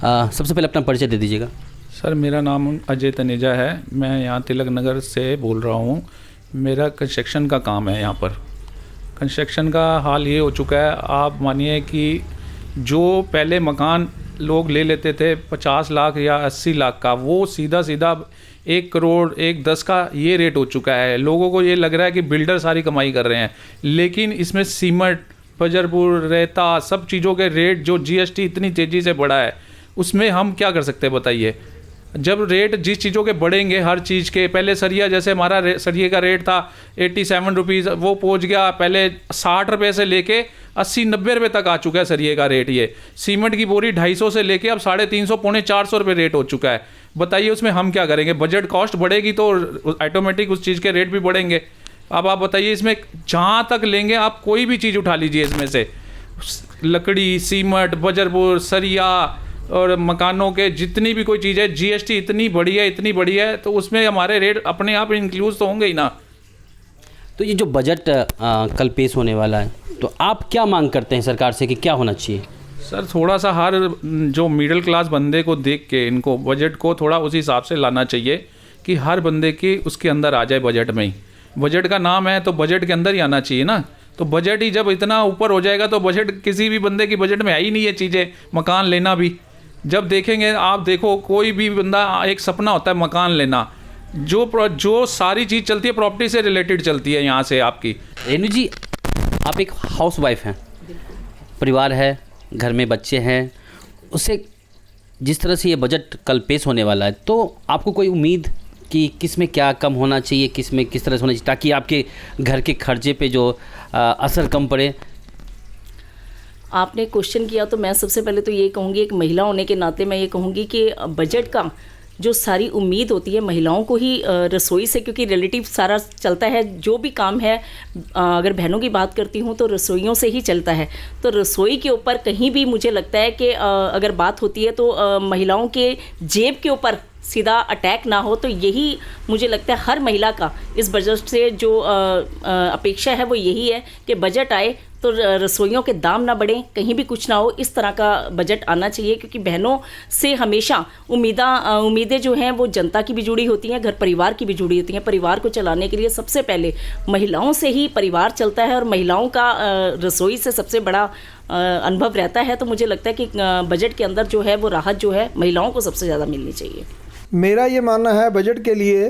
सबसे पहले अपना परिचय दे दीजिएगा। सर मेरा नाम अजय तनेजा है, मैं यहाँ तिलक नगर से बोल रहा हूँ। मेरा कंस्ट्रक्शन का काम है। यहाँ पर कंस्ट्रक्शन का हाल ये हो चुका है, आप मानिए कि जो पहले मकान लोग ले लेते थे 50 लाख या 80 लाख का, वो सीधा 1 करोड़ 1-10 का ये रेट हो चुका है। लोगों को ये लग रहा है कि बिल्डर सारी कमाई कर रहे हैं, लेकिन इसमें सीमेंट, बजरपुर, रेता, सब चीज़ों के रेट जो जीएसटी इतनी तेज़ी से बढ़ा है, उसमें हम क्या कर सकते हैं बताइए। जब रेट जिस चीज़ों के बढ़ेंगे, हर चीज़ के, पहले सरिया जैसे हमारा सरिये का रेट था 87 रुपीज़, वो पहुंच गया पहले 60 रुपये से लेके 80-90 रुपये तक आ चुका है सरिये का रेट। ये सीमेंट की बोरी 250 से लेके अब 350 पौने 400 रुपये रेट हो चुका है। बताइए उसमें हम क्या करेंगे। बजट कॉस्ट बढ़ेगी तो ऑटोमेटिक उस चीज़ के रेट भी बढ़ेंगे। अब आप बताइए, इसमें जहाँ तक लेंगे आप कोई भी चीज़ उठा लीजिए, इसमें से लकड़ी, सीमेंट, बजरपुर, सरिया और मकानों के जितनी भी कोई चीज़ है, जीएसटी इतनी बड़ी है तो उसमें हमारे रेट अपने आप इंक्लूड तो होंगे ही ना। तो ये जो बजट कल पेश होने वाला है, तो आप क्या मांग करते हैं सरकार से कि क्या होना चाहिए? सर थोड़ा सा हर जो मिडिल क्लास बंदे को देख के इनको बजट को थोड़ा उस हिसाब से लाना चाहिए कि हर बंदे की उसके अंदर आ जाए। बजट में ही, बजट का नाम है तो बजट के अंदर ही आना चाहिए ना। तो बजट ही जब इतना ऊपर हो जाएगा तो बजट किसी भी बंदे की बजट में आई नहीं है चीज़ें। मकान लेना भी जब देखेंगे, आप देखो कोई भी बंदा, एक सपना होता है मकान लेना। जो सारी चीज़ चलती है प्रॉपर्टी से रिलेटेड चलती है यहाँ से आपकी। रेणु जी, आप एक हाउस वाइफ हैं, परिवार है, घर में बच्चे हैं, उससे जिस तरह से ये बजट कल पेश होने वाला है, तो आपको कोई उम्मीद कि किस में क्या कम होना चाहिए, किस में किस तरह से होना चाहिए, ताकि आपके घर के खर्चे पे जो असर कम पड़े? आपने क्वेश्चन किया तो मैं सबसे पहले तो ये कहूँगी, एक महिला होने के नाते मैं ये कहूँगी कि बजट का जो सारी उम्मीद होती है महिलाओं को ही रसोई से, क्योंकि रिलेटिव सारा चलता है। जो भी काम है, अगर बहनों की बात करती हूँ तो रसोइयों से ही चलता है। तो रसोई के ऊपर कहीं भी मुझे लगता है कि अगर बात होती है तो महिलाओं के जेब के ऊपर सीधा अटैक ना हो। तो यही मुझे लगता है हर महिला का इस बजट से जो अपेक्षा है वो यही है कि बजट आए तो रसोइयों के दाम ना बढ़ें, कहीं भी कुछ ना हो, इस तरह का बजट आना चाहिए। क्योंकि बहनों से हमेशा उम्मीदें जो हैं वो जनता की भी जुड़ी होती हैं, घर परिवार की भी जुड़ी होती हैं। परिवार को चलाने के लिए सबसे पहले महिलाओं से ही परिवार चलता है और महिलाओं का रसोई से सबसे बड़ा अनुभव रहता है। तो मुझे लगता है कि बजट के अंदर जो है वो राहत जो है महिलाओं को सबसे ज़्यादा मिलनी चाहिए। मेरा ये मानना है बजट के लिए,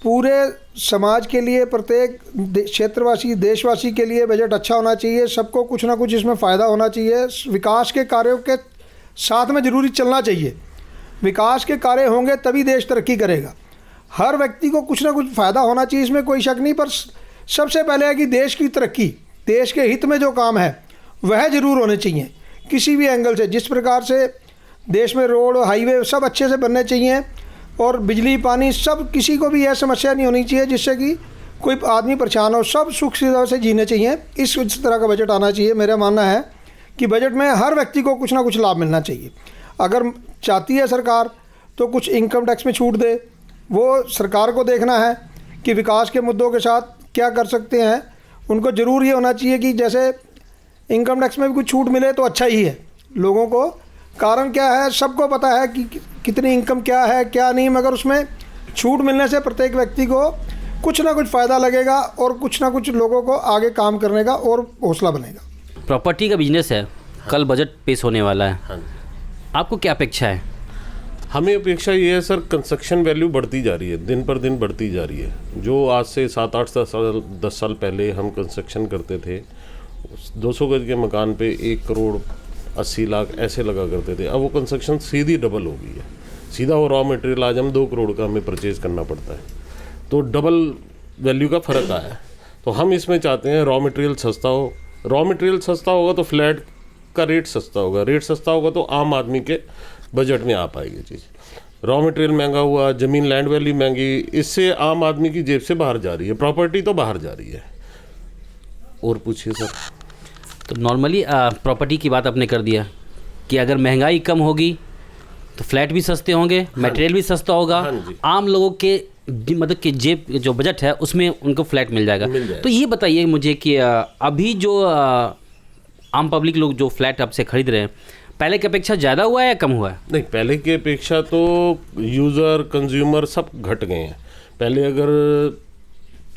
पूरे समाज के लिए, प्रत्येक क्षेत्रवासी, देशवासी के लिए बजट अच्छा होना चाहिए। सबको कुछ ना कुछ इसमें फ़ायदा होना चाहिए। विकास के कार्यों के साथ में ज़रूरी चलना चाहिए। विकास के कार्य होंगे तभी देश तरक्की करेगा। हर व्यक्ति को कुछ ना कुछ फ़ायदा होना चाहिए, इसमें कोई शक नहीं। पर सबसे पहले है कि देश की तरक्की, देश के हित में जो काम है वह ज़रूर होने चाहिए किसी भी एंगल से। जिस प्रकार से देश में रोड, हाईवे सब अच्छे से बनने चाहिए और बिजली, पानी, सब, किसी को भी यह समस्या नहीं होनी चाहिए जिससे कि कोई आदमी परेशान हो। सब सुख सुविधा से जीने चाहिए। इस तरह का बजट आना चाहिए। मेरा मानना है कि बजट में हर व्यक्ति को कुछ ना कुछ लाभ मिलना चाहिए। अगर चाहती है सरकार तो कुछ इनकम टैक्स में छूट दे, वो सरकार को देखना है कि विकास के मुद्दों के साथ क्या कर सकते हैं। उनको ज़रूर ये होना चाहिए कि जैसे इनकम टैक्स में भी कुछ छूट मिले तो अच्छा ही है लोगों को। कारण क्या है, सबको पता है कि कितनी इनकम क्या है क्या नहीं, मगर उसमें छूट मिलने से प्रत्येक व्यक्ति को कुछ ना कुछ फ़ायदा लगेगा और कुछ ना कुछ लोगों को आगे काम करने का और हौसला बनेगा। प्रॉपर्टी का बिजनेस है, कल बजट पेश होने वाला है, हाँ। आपको क्या अपेक्षा है? हमें अपेक्षा ये है सर, कंस्ट्रक्शन वैल्यू बढ़ती जा रही है, दिन पर दिन बढ़ती जा रही है। जो आज से 7-8 साल 10 साल पहले हम कंस्ट्रक्शन करते थे, 200 गज के मकान पे 1 करोड़ 80 लाख ऐसे लगा करते थे। अब वो कंस्ट्रक्शन सीधी डबल हो गई है। सीधा वो रॉ मटेरियल आज हम 2 करोड़ का हमें परचेज़ करना पड़ता है, तो डबल वैल्यू का फ़र्क आया है। तो हम इसमें चाहते हैं रॉ मटेरियल सस्ता हो। रॉ मटेरियल सस्ता होगा तो फ्लैट का रेट सस्ता होगा, रेट सस्ता होगा तो आम आदमी के बजट में आ पाएगी चीज़। रॉ मटेरियल महंगा हुआ, ज़मीन लैंड वैल्यू महंगी, इससे आम आदमी की जेब से बाहर जा रही है, प्रॉपर्टी तो बाहर जा रही है। और पूछिए सर। तो नॉर्मली प्रॉपर्टी की बात आपने कर दिया कि अगर महंगाई कम होगी तो फ्लैट भी सस्ते होंगे, मटेरियल भी सस्ता होगा, आम लोगों के मतलब कि जेब जो बजट है उसमें उनको फ्लैट मिल जाएगा। तो ये बताइए मुझे कि अभी जो आम पब्लिक लोग जो फ्लैट आपसे ख़रीद रहे हैं, पहले की अपेक्षा ज़्यादा हुआ है या कम हुआ है? नहीं, पहले की अपेक्षा तो यूज़र कंज्यूमर सब घट गए हैं। पहले अगर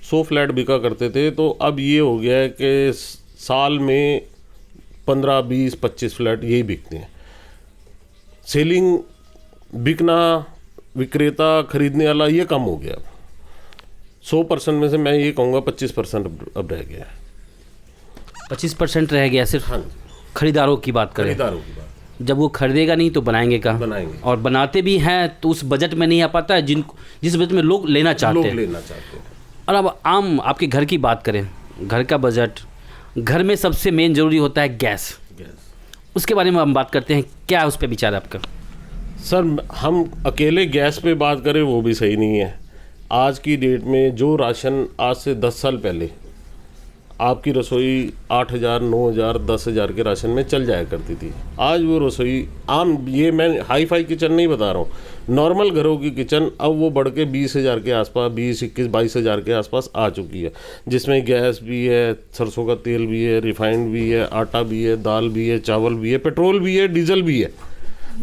100 फ्लैट बिका करते थे तो अब ये हो गया है कि साल में 15, 20, 25 फ्लैट यही बिकते हैं। सेलिंग, बिकना, विक्रेता खरीदने वाला ये कम हो गया। 100% में से मैं ये कहूँगा 25% अब रह गया है। 25% रह गया सिर्फ। हाँ, खरीदारों की बात करें, खरीदारों की बात। जब वो खरीदेगा नहीं तो बनाएंगे कहाँ? बनाएंगे। और बनाते भी हैं तो उस बजट में नहीं आ पाता है जिस बजट में लोग लेना चाहते लोग हैं। लेना चाहते हैं। और अब आम आपके घर की बात करें, घर का बजट, घर में सबसे मेन ज़रूरी होता है गैस। उसके बारे में हम बात करते हैं, क्या उस पर विचार है आपका? सर, हम अकेले गैस पे बात करें वो भी सही नहीं है। आज की डेट में जो राशन आज से 10 साल पहले आपकी रसोई 8,000, 9,000, 10,000 के राशन में चल जाया करती थी, आज वो रसोई आम, ये मैं हाई फाई किचन नहीं बता रहा हूँ, नॉर्मल घरों की किचन अब वो बढ़ के 20,000 के आसपास, 20, 21, 22,000 के आसपास आ चुकी है, जिसमें गैस भी है, सरसों का तेल भी है, रिफाइंड भी है, आटा भी है, दाल भी है, चावल भी है, पेट्रोल भी है, डीजल भी है,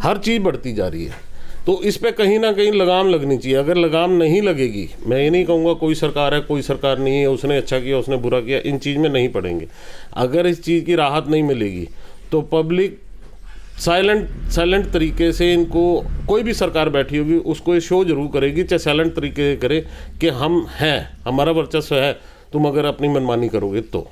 हर चीज़ बढ़ती जा रही है। तो इस पे कहीं ना कहीं लगाम लगनी चाहिए। अगर लगाम नहीं लगेगी, मैं ये नहीं कहूँगा कोई सरकार है कोई सरकार नहीं है, उसने अच्छा किया उसने बुरा किया, इन चीज़ में नहीं पड़ेंगे। अगर इस चीज़ की राहत नहीं मिलेगी तो पब्लिक साइलेंट तरीके से, इनको कोई भी सरकार बैठी होगी उसको ये शो जरूर करेगी, चाहे साइलेंट तरीके से करे कि हम हैं, हमारा वर्चस्व है, तुम अगर अपनी मनमानी करोगे तो।